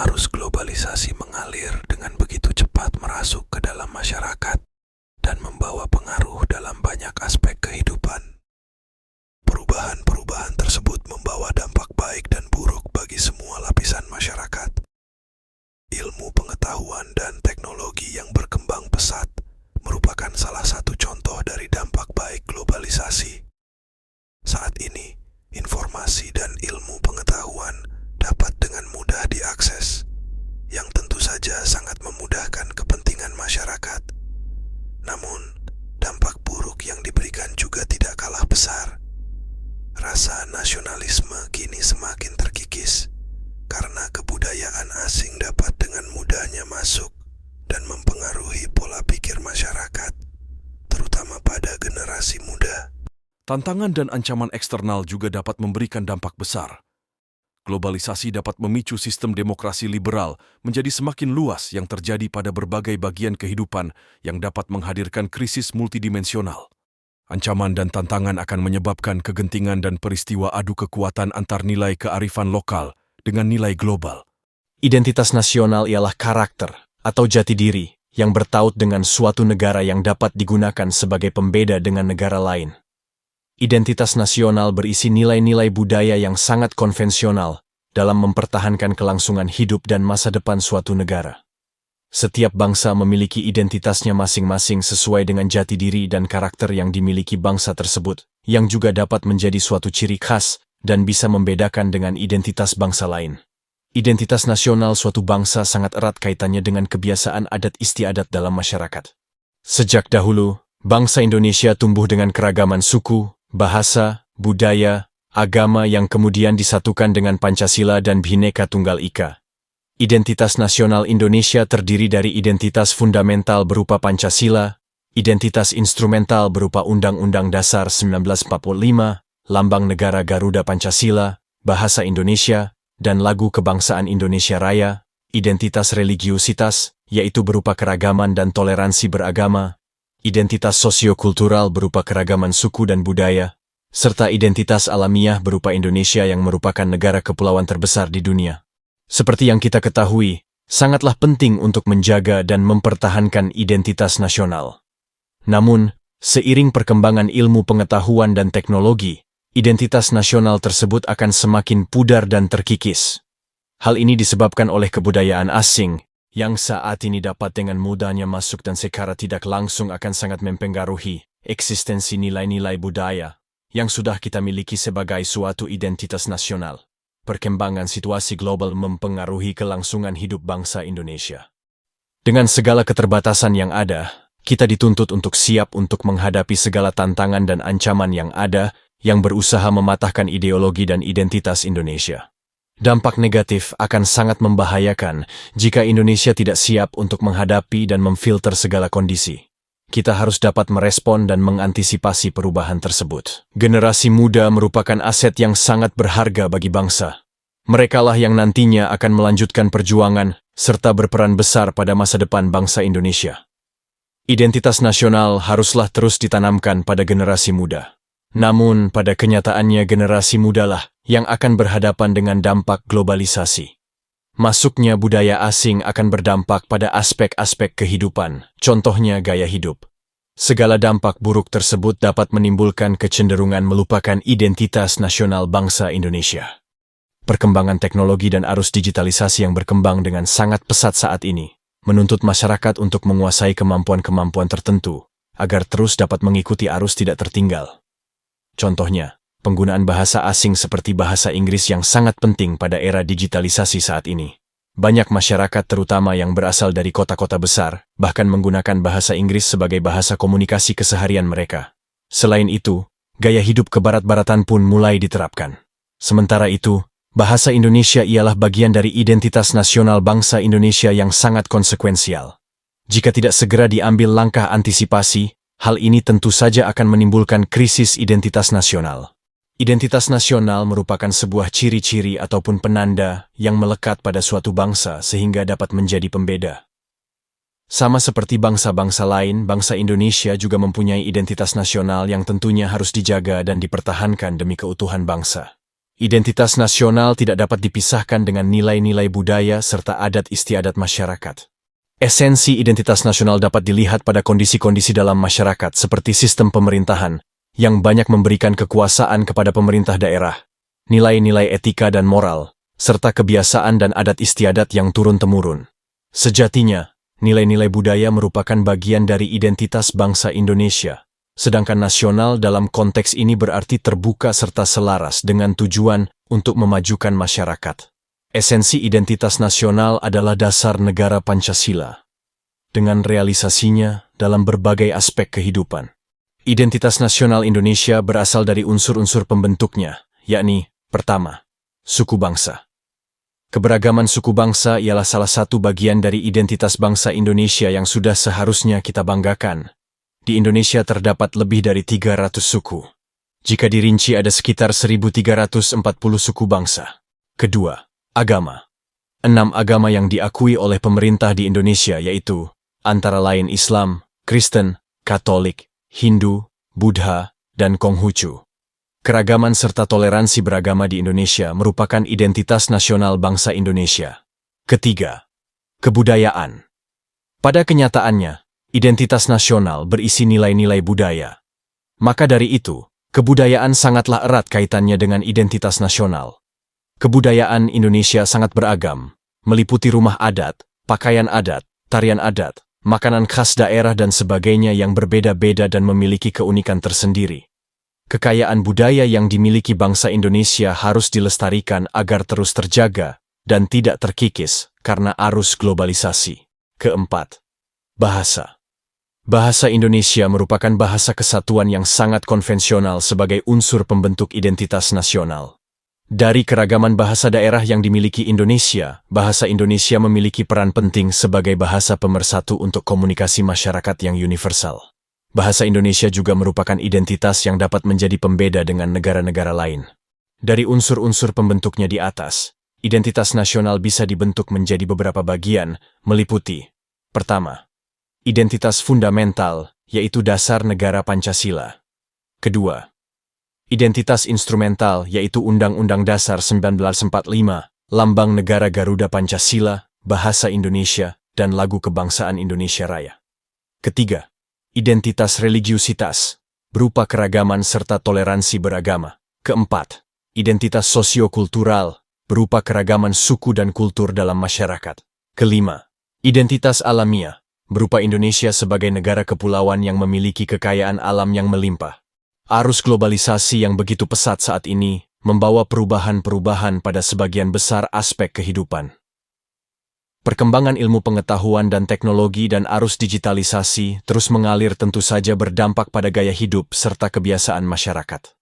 Arus globalisasi mengalir dengan begitu cepat merasuk ke dalam masyarakat dan membawa pengaruh dalam banyak aspek kehidupan. Perubahan-perubahan tersebut membawa dampak baik dan buruk bagi semua lapisan masyarakat. Ilmu pengetahuan dan teknologi yang berkembang pesat merupakan salah satu contoh dari dampak baik globalisasi. Saat ini, informasi dan ilmu pengetahuan dapat dengan mudah diakses, yang tentu saja sangat memudahkan kepentingan masyarakat. Namun, dampak buruk yang diberikan juga tidak kalah besar. Rasa nasionalisme kini semakin terkikis, karena kebudayaan asing dapat dengan mudahnya masuk dan mempengaruhi pola pikir masyarakat, terutama pada generasi muda. Tantangan dan ancaman eksternal juga dapat memberikan dampak besar. Globalisasi dapat memicu sistem demokrasi liberal menjadi semakin luas yang terjadi pada berbagai bagian kehidupan yang dapat menghadirkan krisis multidimensional. Ancaman dan tantangan akan menyebabkan kegentingan dan peristiwa adu kekuatan antar nilai kearifan lokal dengan nilai global. Identitas nasional ialah karakter atau jati diri yang bertaut dengan suatu negara yang dapat digunakan sebagai pembeda dengan negara lain. Identitas nasional berisi nilai-nilai budaya yang sangat konvensional dalam mempertahankan kelangsungan hidup dan masa depan suatu negara. Setiap bangsa memiliki identitasnya masing-masing sesuai dengan jati diri dan karakter yang dimiliki bangsa tersebut, yang juga dapat menjadi suatu ciri khas dan bisa membedakan dengan identitas bangsa lain. Identitas nasional suatu bangsa sangat erat kaitannya dengan kebiasaan adat istiadat dalam masyarakat. Sejak dahulu, bangsa Indonesia tumbuh dengan keragaman suku, bahasa, budaya, agama yang kemudian disatukan dengan Pancasila dan Bhinneka Tunggal Ika. Identitas nasional Indonesia terdiri dari identitas fundamental berupa Pancasila, identitas instrumental berupa Undang-Undang Dasar 1945, Lambang Negara Garuda Pancasila, Bahasa Indonesia, dan Lagu Kebangsaan Indonesia Raya, identitas religiusitas, yaitu berupa keragaman dan toleransi beragama, identitas sosiokultural berupa keragaman suku dan budaya, serta identitas alamiah berupa Indonesia yang merupakan negara kepulauan terbesar di dunia. Seperti yang kita ketahui, sangatlah penting untuk menjaga dan mempertahankan identitas nasional. Namun, seiring perkembangan ilmu pengetahuan dan teknologi, identitas nasional tersebut akan semakin pudar dan terkikis. Hal ini disebabkan oleh kebudayaan asing, yang saat ini dapat dengan mudahnya masuk dan secara tidak langsung akan sangat mempengaruhi eksistensi nilai-nilai budaya yang sudah kita miliki sebagai suatu identitas nasional. Perkembangan situasi global mempengaruhi kelangsungan hidup bangsa Indonesia. Dengan segala keterbatasan yang ada, kita dituntut untuk siap untuk menghadapi segala tantangan dan ancaman yang ada yang berusaha mematahkan ideologi dan identitas Indonesia. Dampak negatif akan sangat membahayakan jika Indonesia tidak siap untuk menghadapi dan memfilter segala kondisi. Kita harus dapat merespon dan mengantisipasi perubahan tersebut. Generasi muda merupakan aset yang sangat berharga bagi bangsa. Merekalah yang nantinya akan melanjutkan perjuangan serta berperan besar pada masa depan bangsa Indonesia. Identitas nasional haruslah terus ditanamkan pada generasi muda. Namun, pada kenyataannya generasi mudalah yang akan berhadapan dengan dampak globalisasi. Masuknya budaya asing akan berdampak pada aspek-aspek kehidupan, contohnya gaya hidup. Segala dampak buruk tersebut dapat menimbulkan kecenderungan melupakan identitas nasional bangsa Indonesia. Perkembangan teknologi dan arus digitalisasi yang berkembang dengan sangat pesat saat ini, menuntut masyarakat untuk menguasai kemampuan-kemampuan tertentu, agar terus dapat mengikuti arus tidak tertinggal. Contohnya, penggunaan bahasa asing seperti bahasa Inggris yang sangat penting pada era digitalisasi saat ini. Banyak masyarakat terutama yang berasal dari kota-kota besar, bahkan menggunakan bahasa Inggris sebagai bahasa komunikasi keseharian mereka. Selain itu, gaya hidup kebarat-baratan pun mulai diterapkan. Sementara itu, bahasa Indonesia ialah bagian dari identitas nasional bangsa Indonesia yang sangat konsekuensial. Jika tidak segera diambil langkah antisipasi, hal ini tentu saja akan menimbulkan krisis identitas nasional. Identitas nasional merupakan sebuah ciri-ciri ataupun penanda yang melekat pada suatu bangsa sehingga dapat menjadi pembeda. Sama seperti bangsa-bangsa lain, bangsa Indonesia juga mempunyai identitas nasional yang tentunya harus dijaga dan dipertahankan demi keutuhan bangsa. Identitas nasional tidak dapat dipisahkan dengan nilai-nilai budaya serta adat istiadat masyarakat. Esensi identitas nasional dapat dilihat pada kondisi-kondisi dalam masyarakat seperti sistem pemerintahan yang banyak memberikan kekuasaan kepada pemerintah daerah, nilai-nilai etika dan moral, serta kebiasaan dan adat istiadat yang turun-temurun. Sejatinya, nilai-nilai budaya merupakan bagian dari identitas bangsa Indonesia, sedangkan nasional dalam konteks ini berarti terbuka serta selaras dengan tujuan untuk memajukan masyarakat. Esensi identitas nasional adalah dasar negara Pancasila, dengan realisasinya dalam berbagai aspek kehidupan. Identitas nasional Indonesia berasal dari unsur-unsur pembentuknya, yakni, pertama, suku bangsa. Keberagaman suku bangsa ialah salah satu bagian dari identitas bangsa Indonesia yang sudah seharusnya kita banggakan. Di Indonesia terdapat lebih dari 300 suku. Jika dirinci ada sekitar 1.340 suku bangsa. Kedua, agama. 6 agama yang diakui oleh pemerintah di Indonesia yaitu antara lain Islam, Kristen, Katolik, Hindu, Buddha, dan Konghucu. Keragaman serta toleransi beragama di Indonesia merupakan identitas nasional bangsa Indonesia. Ketiga, kebudayaan. Pada kenyataannya, identitas nasional berisi nilai-nilai budaya. Maka dari itu, kebudayaan sangatlah erat kaitannya dengan identitas nasional. Kebudayaan Indonesia sangat beragam, meliputi rumah adat, pakaian adat, tarian adat, makanan khas daerah dan sebagainya yang berbeda-beda dan memiliki keunikan tersendiri. Kekayaan budaya yang dimiliki bangsa Indonesia harus dilestarikan agar terus terjaga dan tidak terkikis karena arus globalisasi. Keempat, bahasa. Bahasa Indonesia merupakan bahasa kesatuan yang sangat konvensional sebagai unsur pembentuk identitas nasional. Dari keragaman bahasa daerah yang dimiliki Indonesia, bahasa Indonesia memiliki peran penting sebagai bahasa pemersatu untuk komunikasi masyarakat yang universal. Bahasa Indonesia juga merupakan identitas yang dapat menjadi pembeda dengan negara-negara lain. Dari unsur-unsur pembentuknya di atas, identitas nasional bisa dibentuk menjadi beberapa bagian, meliputi: pertama, identitas fundamental, yaitu dasar negara Pancasila. Kedua, identitas instrumental, yaitu Undang-Undang Dasar 1945, Lambang Negara Garuda Pancasila, Bahasa Indonesia, dan Lagu Kebangsaan Indonesia Raya. Ketiga, identitas religiusitas, berupa keragaman serta toleransi beragama. Keempat, identitas sosiokultural, berupa keragaman suku dan kultur dalam masyarakat. Kelima, identitas alamiah, berupa Indonesia sebagai negara kepulauan yang memiliki kekayaan alam yang melimpah. Arus globalisasi yang begitu pesat saat ini membawa perubahan-perubahan pada sebagian besar aspek kehidupan. Perkembangan ilmu pengetahuan dan teknologi dan arus digitalisasi terus mengalir tentu saja berdampak pada gaya hidup serta kebiasaan masyarakat.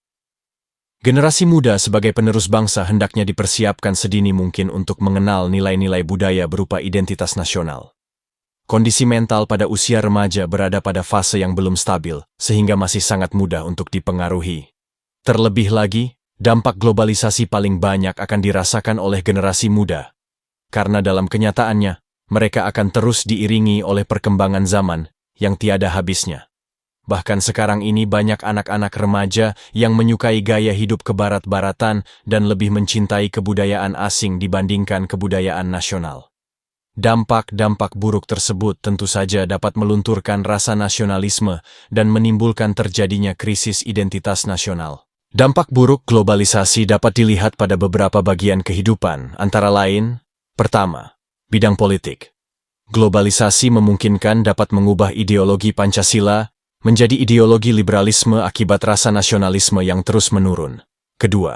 Generasi muda sebagai penerus bangsa hendaknya dipersiapkan sedini mungkin untuk mengenal nilai-nilai budaya berupa identitas nasional. Kondisi mental pada usia remaja berada pada fase yang belum stabil, sehingga masih sangat mudah untuk dipengaruhi. Terlebih lagi, dampak globalisasi paling banyak akan dirasakan oleh generasi muda. Karena dalam kenyataannya, mereka akan terus diiringi oleh perkembangan zaman yang tiada habisnya. Bahkan sekarang ini banyak anak-anak remaja yang menyukai gaya hidup kebarat-baratan dan lebih mencintai kebudayaan asing dibandingkan kebudayaan nasional. Dampak-dampak buruk tersebut tentu saja dapat melunturkan rasa nasionalisme dan menimbulkan terjadinya krisis identitas nasional. Dampak buruk globalisasi dapat dilihat pada beberapa bagian kehidupan, antara lain: pertama, bidang politik. Globalisasi memungkinkan dapat mengubah ideologi Pancasila menjadi ideologi liberalisme akibat rasa nasionalisme yang terus menurun. Kedua,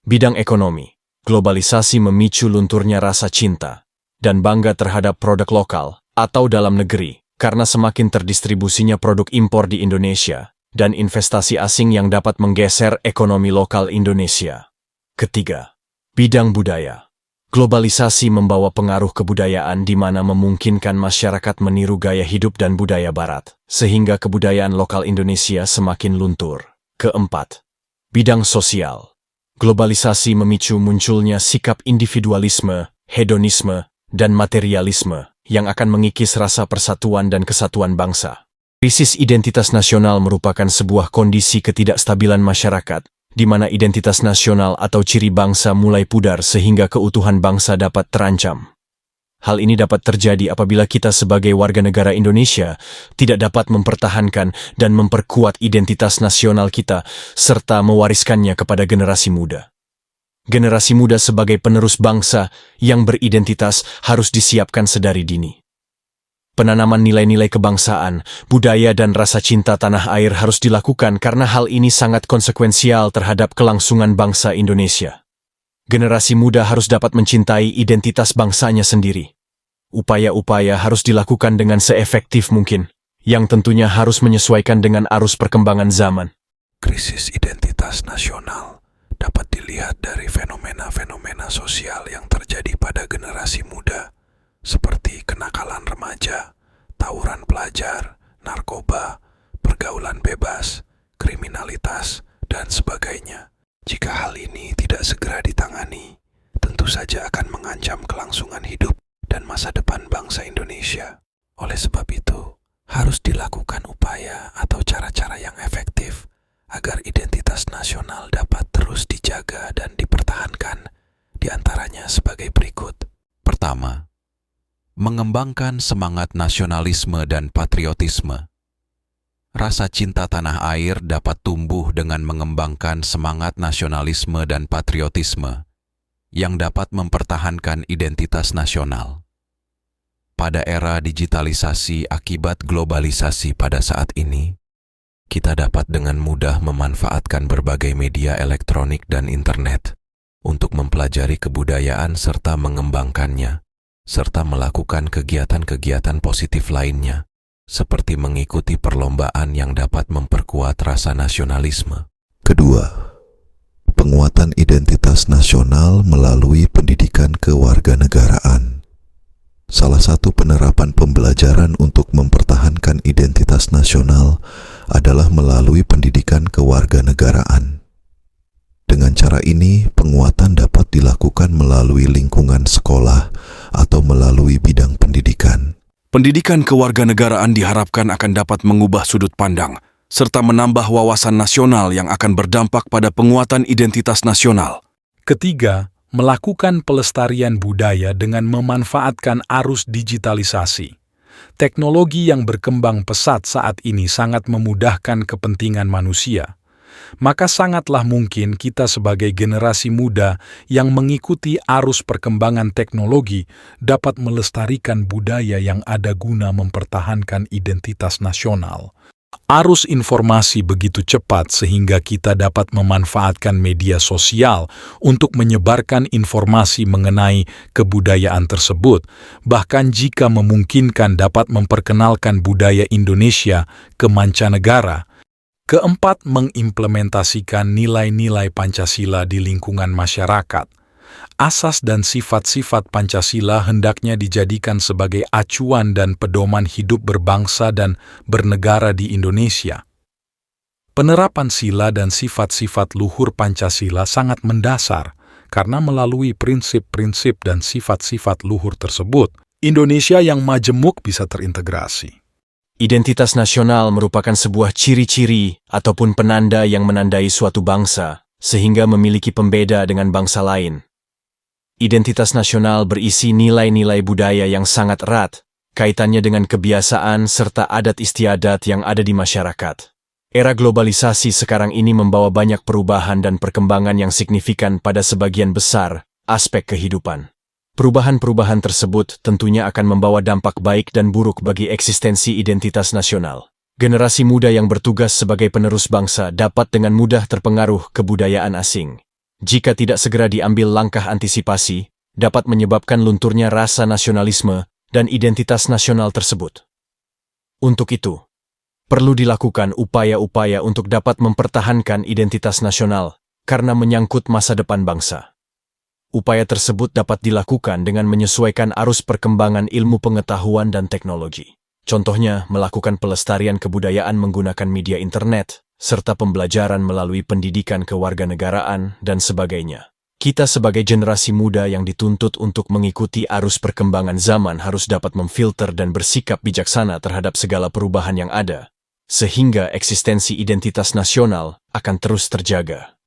bidang ekonomi. Globalisasi memicu lunturnya rasa cinta dan bangga terhadap produk lokal atau dalam negeri, karena semakin terdistribusinya produk impor di Indonesia, dan investasi asing yang dapat menggeser ekonomi lokal Indonesia. Ketiga, bidang budaya. Globalisasi membawa pengaruh kebudayaan di mana memungkinkan masyarakat meniru gaya hidup dan budaya barat, sehingga kebudayaan lokal Indonesia semakin luntur. Keempat, bidang sosial. Globalisasi memicu munculnya sikap individualisme, hedonisme, dan materialisme yang akan mengikis rasa persatuan dan kesatuan bangsa. Krisis identitas nasional merupakan sebuah kondisi ketidakstabilan masyarakat di mana identitas nasional atau ciri bangsa mulai pudar sehingga keutuhan bangsa dapat terancam. Hal ini dapat terjadi apabila kita sebagai warga negara Indonesia tidak dapat mempertahankan dan memperkuat identitas nasional kita serta mewariskannya kepada generasi muda. Generasi muda sebagai penerus bangsa yang beridentitas harus disiapkan sedari dini. Penanaman nilai-nilai kebangsaan, budaya dan rasa cinta tanah air harus dilakukan karena hal ini sangat konsekuensial terhadap kelangsungan bangsa Indonesia. Generasi muda harus dapat mencintai identitas bangsanya sendiri. Upaya-upaya harus dilakukan dengan seefektif mungkin, yang tentunya harus menyesuaikan dengan arus perkembangan zaman. Krisis identitas nasional dapat dilihat dari fenomena-fenomena sosial yang terjadi pada generasi muda, seperti kenakalan remaja, tawuran pelajar, narkoba, pergaulan bebas, kriminalitas, dan sebagainya. Jika hal ini tidak segera ditangani, tentu saja akan mengancam kelangsungan hidup dan masa depan bangsa Indonesia. Oleh sebab itu, harus dilakukan upaya atau cara-cara yang efektif agar identitas nasional dapat terus dijaga dan dipertahankan, di antaranya sebagai berikut. Pertama, mengembangkan semangat nasionalisme dan patriotisme. Rasa cinta tanah air dapat tumbuh dengan mengembangkan semangat nasionalisme dan patriotisme yang dapat mempertahankan identitas nasional. Pada era digitalisasi akibat globalisasi pada saat ini, kita dapat dengan mudah memanfaatkan berbagai media elektronik dan internet untuk mempelajari kebudayaan serta mengembangkannya, serta melakukan kegiatan-kegiatan positif lainnya, seperti mengikuti perlombaan yang dapat memperkuat rasa nasionalisme. Kedua, penguatan identitas nasional melalui pendidikan kewarganegaraan. Salah satu penerapan pembelajaran untuk mempertahankan identitas nasional adalah melalui pendidikan kewarganegaraan. Dengan cara ini, penguatan dapat dilakukan melalui lingkungan sekolah atau melalui bidang pendidikan. Pendidikan kewarganegaraan diharapkan akan dapat mengubah sudut pandang, serta menambah wawasan nasional yang akan berdampak pada penguatan identitas nasional. Ketiga, melakukan pelestarian budaya dengan memanfaatkan arus digitalisasi. Teknologi yang berkembang pesat saat ini sangat memudahkan kepentingan manusia. Maka sangatlah mungkin kita sebagai generasi muda yang mengikuti arus perkembangan teknologi dapat melestarikan budaya yang ada guna mempertahankan identitas nasional. Arus informasi begitu cepat sehingga kita dapat memanfaatkan media sosial untuk menyebarkan informasi mengenai kebudayaan tersebut, bahkan jika memungkinkan dapat memperkenalkan budaya Indonesia ke mancanegara. Keempat, mengimplementasikan nilai-nilai Pancasila di lingkungan masyarakat. Asas dan sifat-sifat Pancasila hendaknya dijadikan sebagai acuan dan pedoman hidup berbangsa dan bernegara di Indonesia. Penerapan sila dan sifat-sifat luhur Pancasila sangat mendasar, karena melalui prinsip-prinsip dan sifat-sifat luhur tersebut, Indonesia yang majemuk bisa terintegrasi. Identitas nasional merupakan sebuah ciri-ciri ataupun penanda yang menandai suatu bangsa, sehingga memiliki pembeda dengan bangsa lain. Identitas nasional berisi nilai-nilai budaya yang sangat erat, kaitannya dengan kebiasaan serta adat istiadat yang ada di masyarakat. Era globalisasi sekarang ini membawa banyak perubahan dan perkembangan yang signifikan pada sebagian besar aspek kehidupan. Perubahan-perubahan tersebut tentunya akan membawa dampak baik dan buruk bagi eksistensi identitas nasional. Generasi muda yang bertugas sebagai penerus bangsa dapat dengan mudah terpengaruh kebudayaan asing. Jika tidak segera diambil langkah antisipasi, dapat menyebabkan lunturnya rasa nasionalisme dan identitas nasional tersebut. Untuk itu, perlu dilakukan upaya-upaya untuk dapat mempertahankan identitas nasional karena menyangkut masa depan bangsa. Upaya tersebut dapat dilakukan dengan menyesuaikan arus perkembangan ilmu pengetahuan dan teknologi. Contohnya, melakukan pelestarian kebudayaan menggunakan media internet, serta pembelajaran melalui pendidikan kewarganegaraan, dan sebagainya. Kita sebagai generasi muda yang dituntut untuk mengikuti arus perkembangan zaman harus dapat memfilter dan bersikap bijaksana terhadap segala perubahan yang ada, sehingga eksistensi identitas nasional akan terus terjaga.